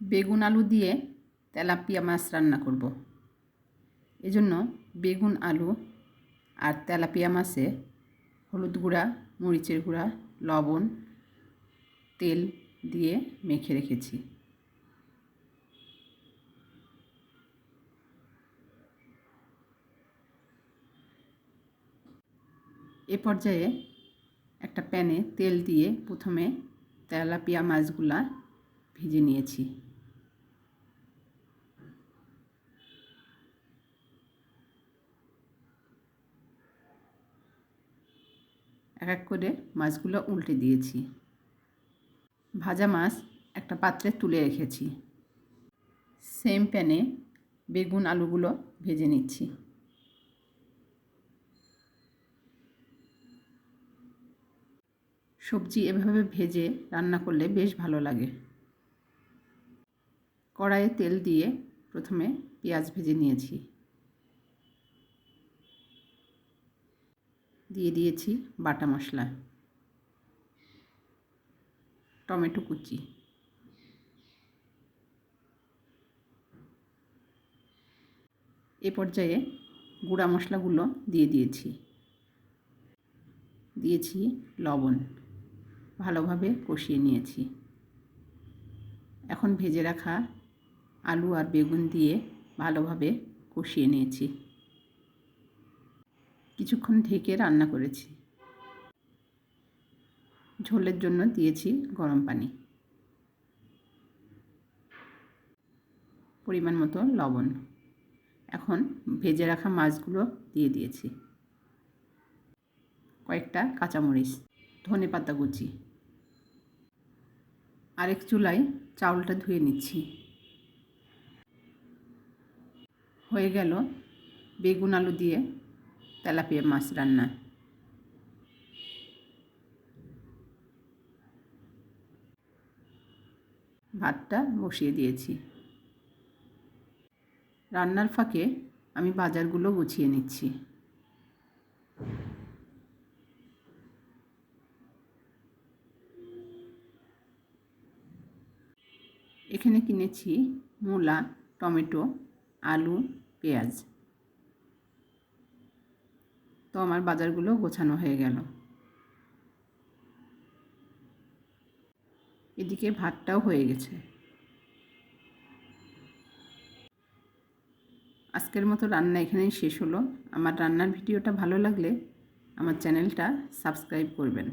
বেগুন আলু দিয়ে তেলাপিয়া মাছ রান্না করব। এজন্য বেগুন আলু আর তেলাপিয়া মাছে হলুদ গুঁড়া, মরিচের গুঁড়া, লবণ, তেল দিয়ে মেখে রেখেছি। এ পর্যায়ে একটা প্যানে তেল দিয়ে প্রথমে তেলাপিয়া মাছগুলা ভেজে নিয়েছি। এক এক করে মাছগুলো উল্টে দিয়েছি। ভাজা মাছ একটা পাত্রে তুলে রেখেছি। সেম প্যানে বেগুন আলুগুলো ভেজে নিচ্ছি। সবজি এভাবে ভেজে রান্না করলে বেশ ভালো লাগে। কড়াইয়ে তেল দিয়ে প্রথমে পেঁয়াজ ভেজে নিয়েছি। দিয়ে দিয়েছি বাটা মশলা, টমেটো কুচি, এ পর্যায়ে গুঁড়া মশলাগুলো দিয়ে দিয়েছি লবণ, ভালোভাবে কষিয়ে নিয়েছি। এখন ভেজে রাখা আলু আর বেগুন দিয়ে ভালোভাবে কষিয়ে নিয়েছি। কিছুক্ষণ ঢেকে রান্না করেছি। ঝোলের জন্য দিয়েছি গরম পানি, পরিমাণ মতো লবণ। এখন ভেজে রাখা মাছগুলো দিয়ে দিয়েছি। কয়েকটা কাঁচামরিচ, ধনেপাতা কুচি। আরেক চুলায় চাউলটা ধুয়ে নিচ্ছি। হয়ে গেল বেগুন আলু দিয়ে তেলাপিয়া মাছ রান্না। ভাতটা বসিয়ে দিয়েছি। রান্নার ফাঁকে আমি বাজারগুলো গুছিয়ে নিচ্ছি। এখানে কিনেছি মূলা, টমেটো, আলু, পেঁয়াজ। তো আমার বাজারগুলো গোছানো হয়ে গেল। এদিকে ভাতটাও হয়ে গেছে। আজকের মতো রান্না এখানেই শেষ হলো। আমার রান্নার ভিডিওটা ভালো লাগলে আমার চ্যানেলটা সাবস্ক্রাইব করবেন।